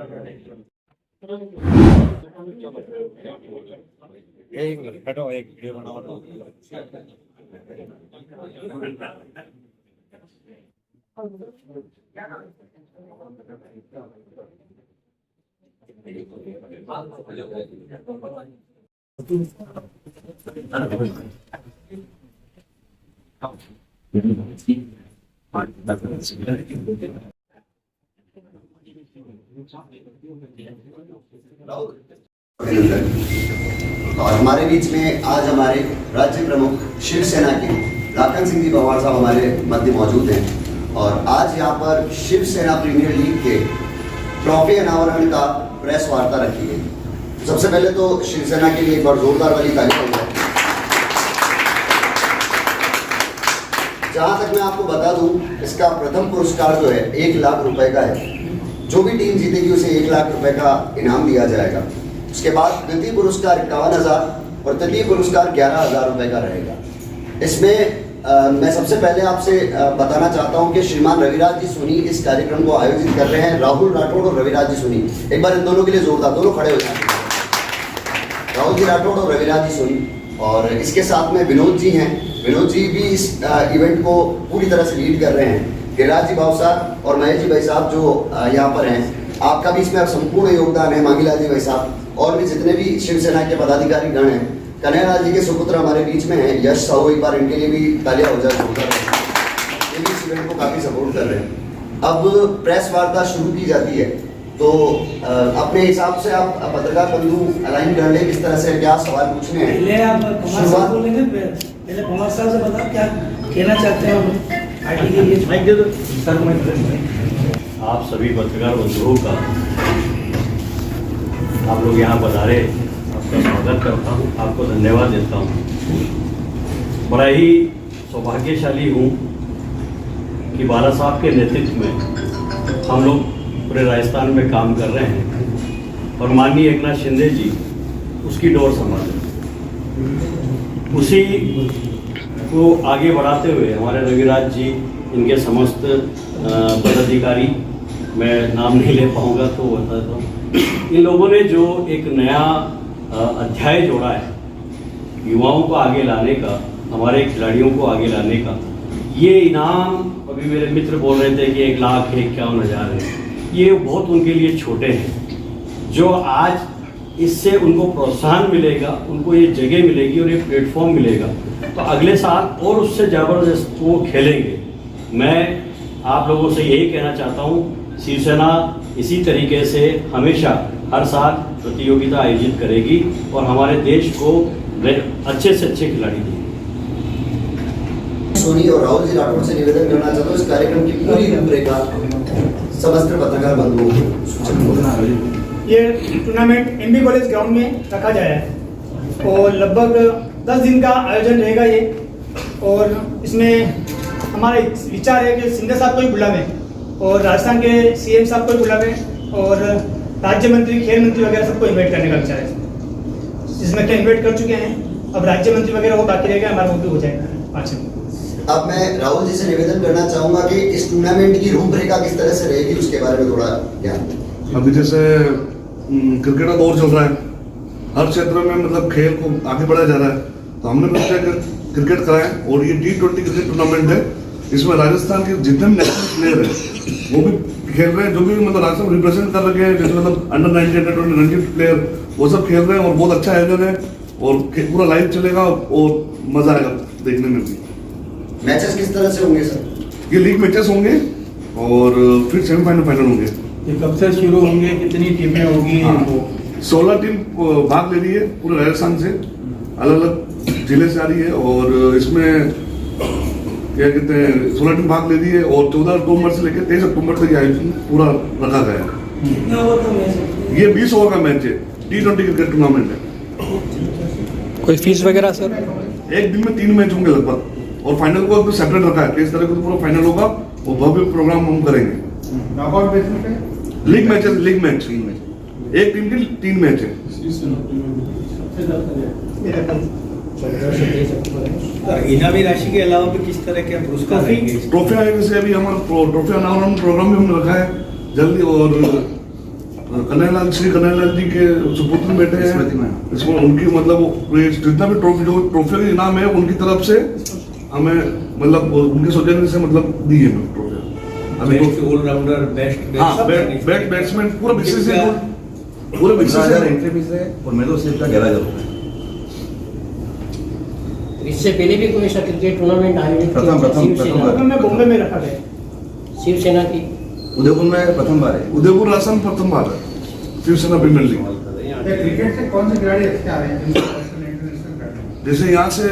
एक मिनट हटो, एक वीडियो बनाओ तो। और हमारे बीच में आज हमारे राज्य प्रमुख शिवसेना के लाखन सिंह जी पवार साहब हमारे मध्य मौजूद हैं और आज यहाँ पर शिवसेना प्रीमियर लीग के ट्रॉफी अनावरण का प्रेस वार्ता रखी है। सबसे पहले तो शिवसेना के लिए एक बार जोरदार वाली ताली हो जाए। जहाँ तक मैं आपको बता दूं, इसका प्रथम पुरस्कार जो है 1 लाख रुपए का है। जो भी टीम जीतेगी उसे 1 लाख रुपए का इनाम दिया जाएगा। उसके बाद द्वितीय पुरस्कार 51,000 और तृतीय पुरस्कार 11,000 रुपए का रहेगा। इसमें मैं सबसे पहले आपसे बताना चाहता हूं कि श्रीमान रविराज जी सोनी इस कार्यक्रम को आयोजित कर रहे हैं। राहुल राठौड़ और रविराज जी सोनी, एक बार इन दोनों के लिए जोरदार, दोनों खड़े हो जाए। राहुल जी राठौड़ और रविराज जी सोनी, और इसके साथ में विनोद जी हैं। विनोद जी भी इस इवेंट को पूरी तरह से लीड कर रहे हैं। गिरिराज जी भाव साहब और महेश जी भाई साहब जो यहाँ पर हैं, आपका भी इसमें संपूर्ण योगदान है। मांगीलाल जी भाई साहब और भी जितने भी शिवसेना के पदाधिकारी गण हैं। कन्हैयालाल जी के सुपुत्र हमारे बीच में हैं, यश साहू, एक बार इनके लिए भी तालियां हो जाए। ये भी इस इवेंट को काफी सपोर्ट कर रहे हैं। अब प्रेस वार्ता शुरू की जाती है, तो अपने हिसाब से आप पत्रकार बंधु अलाइन कर लें किस तरह से क्या सवाल पूछने हैं। पहले आप कुमार साहब बोलेंगे, पहले कुमार साहब से बताओ क्या कहना चाहते हैं पार्टी के लिए। माइक दे दो सर। आप सभी पत्रकार बंधुओं का आप लोग यहाँ पधारे, आपका स्वागत करता हूँ, आपको धन्यवाद देता हूँ। बड़ा ही सौभाग्यशाली हूँ कि बाला साहब के नेतृत्व में हम लोग पूरे राजस्थान में काम कर रहे हैं और माननीय एकनाथ शिंदे जी उसकी डोर संभाल रहे। उसी को आगे बढ़ाते हुए हमारे रविराज जी, इनके समस्त पदाधिकारी, मैं नाम नहीं ले पाऊँगा तो बताता हूँ। इन लोगों ने जो एक नया अध्याय जोड़ा है युवाओं को आगे लाने का, हमारे खिलाड़ियों को आगे लाने का, ये इनाम अभी मेरे मित्र बोल रहे थे कि 1 लाख 51,000 है, ये बहुत उनके लिए छोटे हैं। जो आज इससे उनको प्रोत्साहन मिलेगा, उनको ये जगह मिलेगी और ये प्लेटफॉर्म मिलेगा, तो अगले साल और उससे ज़बरदस्त वो खेलेंगे। मैं आप लोगों से यही कहना चाहता हूँ, शिवसेना इसी तरीके से हमेशा हर साल प्रतियोगिता आयोजित करेगी और हमारे देश को अच्छे से अच्छे खिलाड़ी देंगे। सोनी और राहुल जी राठौड़ से निवेदन करना चाहता हूँ, इस कार्यक्रम की पूरी रूपरेखा समस्त पत्रकार बंधुओं को। ये टूर्नामेंट एमबी कॉलेज ग्राउंड में रखा जाए है और लगभग 10 दिन का आयोजन रहेगा ये। और इसमें हमारा विचार है कि शिंदे साहब को ही बुलावें और राजस्थान के सीएम साहब को ही बुलावें और राज्य मंत्री, खेल मंत्री वगैरह सबको इन्वाइट करने का विचार है। जिसमें क्या इन्वाइट कर चुके हैं, अब राज्य मंत्री वगैरह वो बाकी रहेगा, हमारा वो भी हो जाएगा 5 में। अब मैं राहुल जी से निवेदन करना चाहूंगा कि इस टूर्नामेंट की रूपरेखा किस तरह से रहेगी, उसके बारे में थोड़ा ज्ञान। अभी जैसे क्रिकेट का दौर चल रहा है, हर क्षेत्र में मतलब खेल को आगे बढ़ाया जा रहा है, तो हमने भी क्रिकेट कराएं और ये T20 क्रिकेट टूर्नामेंट है। इसमें राजस्थान के जितने भी नेशनल प्लेयर हैं वो भी खेल रहे हैं, जो भी मतलब राजस्थान रिप्रेजेंट कर रखे हैं, जैसे मतलब अंडर 19, अंडर 20, 19 प्लेयर, वो सब खेल रहे हैं और बहुत अच्छा आयोजन है और पूरा लाइव चलेगा और मजा आएगा देखने में भी। मैचेस किस तरह से होंगे सर? ये लीग मैचेस होंगे और फिर सेमीफाइनल फाइनल होंगे। ये कब से शुरू होंगे, कितनी टीमें होगी? 16 टीम भाग ले रही है पूरे राजस्थान से, अलग अलग जिले से आ रही है और इसमें क्या कहते हैं 16 टीम भाग ले रही है और 14 अक्टूबर से लेकर 23 अक्टूबर तक आयोजन पूरा रखा गया है। ये 20 ओवर का मैच है, T20 क्रिकेट टूर्नामेंट है। कोई फीस वगैरह सर? एक दिन में 3 मैच होंगे लगभग और फाइनल को सेपरेट रखा है। इस तरह का पूरा फाइनल होगा और भव्य प्रोग्राम हम करेंगे। लीग मैच, एक टीम की 3 मैच है। इनामी राशि के अलावा भी किस तरह के पुरस्कार रहेंगे? ट्रॉफियां, जैसे अभी हमारा ट्रॉफी अनावरण प्रोग्राम भी हमने रखा है जल्दी, और कन्हैयालाल श्री कन्हैयालाल जी के सुपुत्र बेटे हैं, इसमें उनकी मतलब ये जितना भी ट्रॉफी का इनाम है उनकी तरफ से हमें मतलब उनके सौजन्य से मतलब दी है ट्रॉफी। अभी बेस्ट ऑलराउंडर, बेस्ट बैट्समैन पूरा बीसीसीआई एंट्री फीस है और मेडलशिप का 11,000 रुपये। इससे पहले भी कोई ऐसा क्रिकेट टूर्नामेंट आयोजित प्रथम में बॉम्बे में रखा गया, शिवसेना की उदयपुर में प्रथम बार है। उदयपुर राजस्थान प्रथम बार है शिवसेना प्रीमियर लीग। क्रिकेट से कौन से खिलाड़ी अच्छे आ रहे हैं इंटरनेशनल? जैसे यहाँ से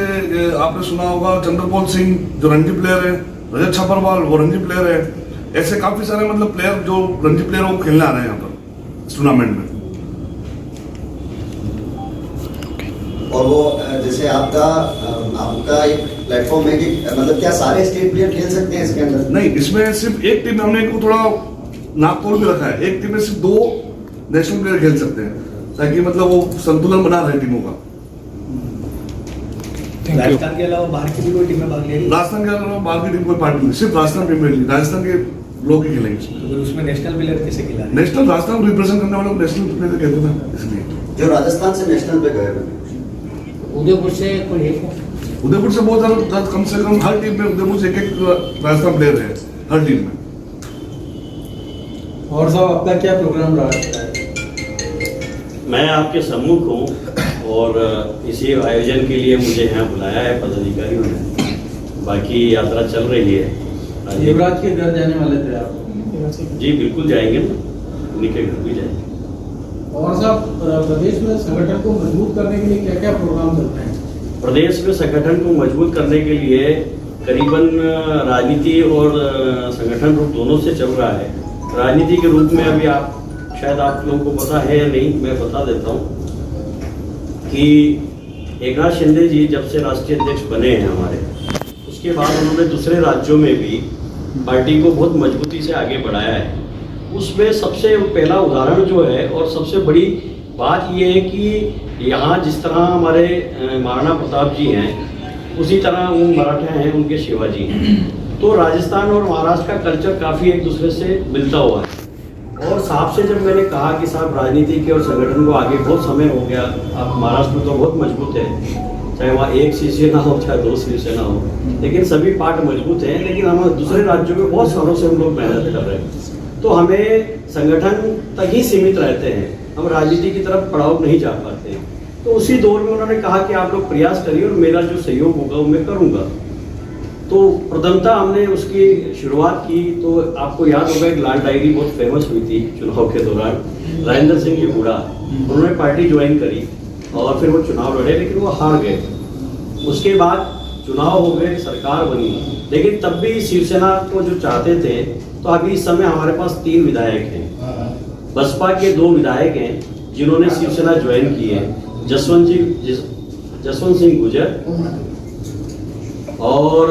आपने सुना होगा चंद्रपोल सिंह जो रणजी प्लेयर है, रजत छपरवाल वो रणजी प्लेयर है, ऐसे काफी सारे मतलब प्लेयर जो रणजी प्लेयर वो खेलने आ रहे हैं यहाँ पर इस टूर्नामेंट में। और वो जैसे आपका एक प्लेटफॉर्म है कि मतलब क्या सारे स्टेट प्लेयर खेल सकते हैं इसके अंदर? नहीं, इसमें सिर्फ एक टीम में हमने को थोड़ा नापतोल भी रखा है, एक टीम में सिर्फ 2 नेशनल प्लेयर खेल सकते हैं ताकि मतलब वो संतुलन बना रहे टीमों का। राजस्थान के अलावा बाहर की भी कोई टीमें भाग ले रही है? राजस्थान के अलावा बाहर की टीम कोई पार्टी नहीं, सिर्फ राजस्थान प्रीमियर लीग राजस्थान के लोग ही खेलेंगे इसमें। तो फिर उसमें नेशनल प्लेयर कैसे खिला रहे हैं? नेशनल राजस्थान रिप्रेजेंट करने वाले नेशनल प्लेयर कहते हैं, इसलिए जो राजस्थान से नेशनल पे गए हैं उदयपुर से कोई है? उदयपुर से बहुत ज्यादा कम से कम हर टीम में उदयपुर से एक राजस्थान प्लेयर है हर टीम में। और साहब आपका क्या प्रोग्राम रहा है? मैं आपके सम्मुख हूँ और इसी आयोजन के लिए मुझे यहाँ बुलाया है पदाधिकारियों ने। बाकी यात्रा चल रही है। युवराज के घर जाने वाले थे आप? जी बिल्कुल जाएंगे ना, उन्हीं के घर भी जाएंगे। और साहब प्रदेश में संगठन को मजबूत करने के लिए क्या क्या प्रोग्राम चलते हैं? प्रदेश में संगठन को मजबूत करने के लिए करीबन राजनीति और संगठन रूप दोनों से चल रहा है। राजनीति के रूप में अभी शायद आप लोगों को पता है या नहीं, मैं बता देता हूँ कि एकनाथ शिंदे जी जब से राष्ट्रीय अध्यक्ष बने हैं हमारे, उसके बाद उन्होंने दूसरे राज्यों में भी पार्टी को बहुत मजबूती से आगे बढ़ाया है। उसमें सबसे पहला उदाहरण जो है और सबसे बड़ी बात यह है कि यहाँ जिस तरह हमारे महाराणा प्रताप जी हैं, उसी तरह वो मराठा हैं, उनके शिवाजी हैं। तो राजस्थान और महाराष्ट्र का कल्चर काफ़ी एक दूसरे से मिलता हुआ है। और साहब से जब मैंने कहा कि साहब राजनीति के और संगठन को आगे बहुत समय हो गया, आप महाराष्ट्र में तो बहुत मजबूत है, चाहे वहाँ एक शिवसेना हो चाहे 2 शिवसेना हो, लेकिन सभी पार्ट मजबूत हैं। लेकिन हम दूसरे राज्यों में बहुत सालों से हम लोग मेहनत कर रहे हैं, तो हमें संगठन तक ही सीमित रहते हैं, हम राजनीति की तरफ पड़ाव नहीं जा पाते। तो उसी दौर में उन्होंने कहा कि आप लोग प्रयास करिए और मेरा जो सहयोग होगा वो मैं करूँगा। तो प्रथमतः हमने उसकी शुरुआत की। तो आपको याद होगा एक लाल डायरी बहुत फेमस हुई थी चुनाव के दौरान, राजेंद्र सिंह जी बूढ़ा, उन्होंने पार्टी ज्वाइन करी और फिर वो चुनाव लड़े, लेकिन वो हार गए। उसके बाद चुनाव हो गए, सरकार बनी, लेकिन तब भी शिवसेना को जो चाहते थे, तो अभी इस समय हमारे पास 3 विधायक हैं। बसपा के 2 विधायक हैं जिन्होंने शिवसेना ज्वाइन की है, जसवंत सिंह गुजर और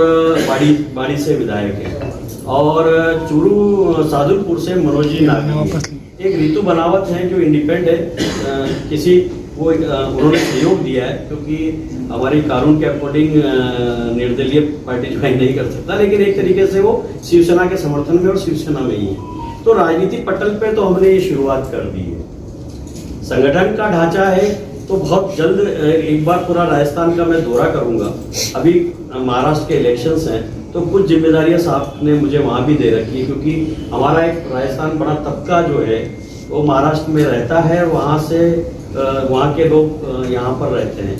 बाड़ी से विधायक है, और चूरू सादुलपुर से मनोज जी नागी। एक ऋतु बनावत है जो इंडिपेंडेंट है, किसी वो उन्होंने सहयोग दिया है क्योंकि हमारी कानून के अकॉर्डिंग निर्दलीय पार्टी ज्वाइन नहीं कर सकता, लेकिन एक तरीके से वो शिवसेना के समर्थन में और शिवसेना में ही है। तो राजनीतिक पटल पे तो हमने ये शुरुआत कर दी है। संगठन का ढांचा है तो बहुत जल्द एक बार पूरा राजस्थान का मैं दौरा करूंगा। अभी महाराष्ट्र के इलेक्शंस हैं तो कुछ जिम्मेदारियां साहब ने मुझे वहाँ भी दे रखी है, क्योंकि हमारा एक राजस्थान बड़ा तबका जो है वो महाराष्ट्र में रहता है, वहाँ से वहाँ के लोग यहाँ पर रहते हैं।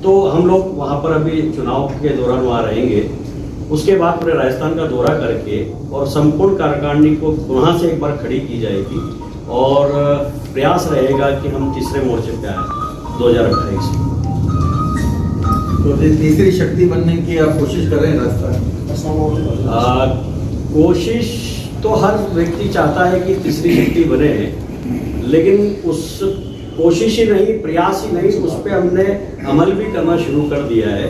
तो हम लोग वहाँ पर अभी चुनाव के दौरान वहाँ रहेंगे। उसके बाद पूरे राजस्थान का दौरा करके और संपूर्ण कार्यकारिणी को पुनः से एक बार खड़ी की जाएगी और प्रयास रहेगा कि हम तीसरे मोर्चे पे आए 2028 में। तो तीसरी शक्ति बनने की आप कोशिश कर रहे हैं राजस्थान? कोशिश तो हर व्यक्ति चाहता है कि तीसरी शक्ति बने, लेकिन उस कोशिश ही नहीं, प्रयास ही नहीं, उस पर हमने अमल भी करना शुरू कर दिया है।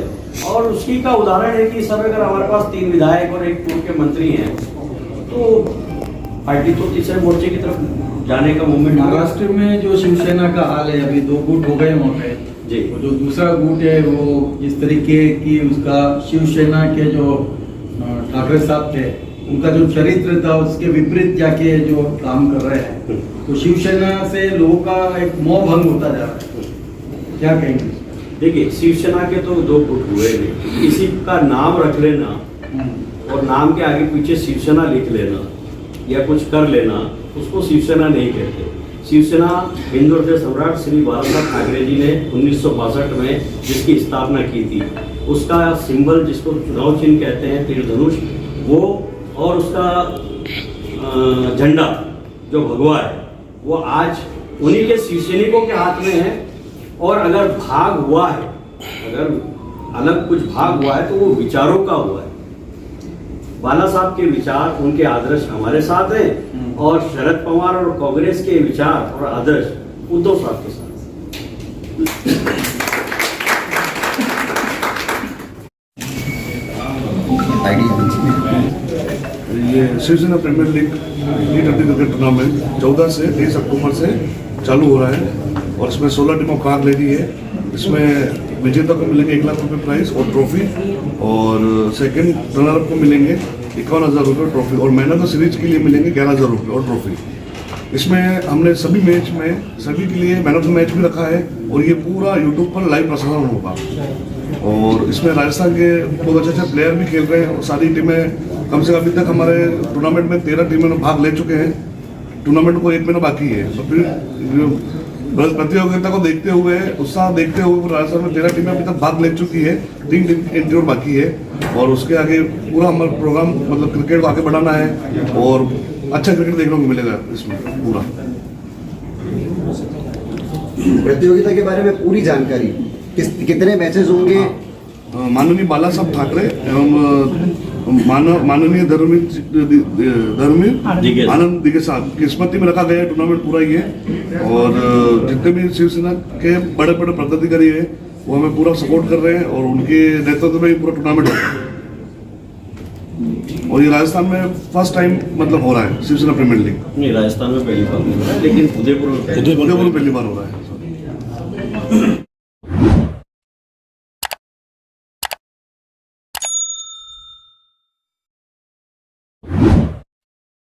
और उसकी का उदाहरण है कि सर अगर हमारे पास 3 विधायक और 1 पूर्व के मंत्री हैं तो पार्टी तो तीसरे मोर्चे की तरफ जाने का मूवमेंट। महाराष्ट्र में जो शिवसेना का हाल है, अभी 2 गुट हो गए वहाँ पे जी, जो दूसरा गुट है वो इस तरीके की उसका शिवसेना के जो ठाकरे साहब थे उनका जो चरित्र था उसके विपरीत जाके जो काम कर रहे हैं, तो शिवसेना से लोगों का एक मोह भंग होता जा रहा है, क्या कहेंगे? देखिए, शिवसेना के तो दो गुट हुए नहीं। किसी का नाम रख लेना और नाम के आगे पीछे शिवसेना लिख लेना या कुछ कर लेना, उसको शिवसेना नहीं कहते। शिवसेना हिंदू हृदय सम्राट श्री बाला साहब ठाकरे जी ने 1962 में जिसकी स्थापना की थी, उसका सिंबल जिसको चुनाव चिन्ह कहते हैं, तीर धनुष, वो और उसका झंडा जो भगवा है, वो आज उन्हीं के शिवसैनिकों के हाथ में है। और अगर भाग हुआ है, अगर अलग कुछ भाग हुआ है, तो वो विचारों का हुआ है। बाला साहब के विचार, उनके आदर्श हमारे साथ हैं, और शरद पवार और कांग्रेस के विचार और आदर्श उद्धव साहब के साथ हैं। ये Shiv Sena Premier League T20 cricket tournament 14 से 23 अक्टूबर से चालू हो रहा है और इसमें 16 टीमों भाग ले रही है। इसमें विजेता को मिलेंगे 1 लाख रुपए प्राइज और ट्रॉफी, और सेकंड रनर को मिलेंगे 51,000 रुपये ट्रॉफी, और मैन ऑफ द सीरीज के लिए मिलेंगे 11,000 रुपये और ट्रॉफी। इसमें हमने सभी मैच में सभी के लिए मैन ऑफ द मैच भी रखा है, और ये पूरा यूट्यूब पर लाइव प्रसारण होगा। और इसमें राजस्थान के बहुत अच्छे प्लेयर भी खेल रहे हैं, और सारी टीमें कम से कम अभी तक हमारे टूर्नामेंट में 13 टीमें भाग ले चुके हैं। टूर्नामेंट को 1 महीना बाकी है, तो फिर प्रतियोगिता को देखते हुए, उत्साह देखते हुए राजस्थान में 13 टीमें अभी तक भाग ले चुकी है, 3 टीम एंट्री और बाकी है। और उसके आगे पूरा हमारा प्रोग्राम, मतलब क्रिकेट को आगे बढ़ाना है और अच्छा क्रिकेट देखने को मिलेगा इसमें पूरा। प्रतियोगिता के बारे में पूरी जानकारी, कितने मैचेस होंगे? माननीय बाला साहब ठाकरे एवं माननीय धर्मवीर आनंद दिगे साहब की स्मृति में रखा गया है टूर्नामेंट पूरा ही है। और जितने भी शिवसेना के बड़े बड़े पदाधिकारी हैं वो हमें पूरा सपोर्ट कर रहे हैं, और उनके नेतृत्व में ही पूरा टूर्नामेंट होगा। और ये राजस्थान में फर्स्ट टाइम मतलब हो रहा है शिवसेना प्रीमियर लीग। नहीं, राजस्थान में पहली बार नहीं हो रहा है, लेकिन उदयपुर पहली बार हो रहा है।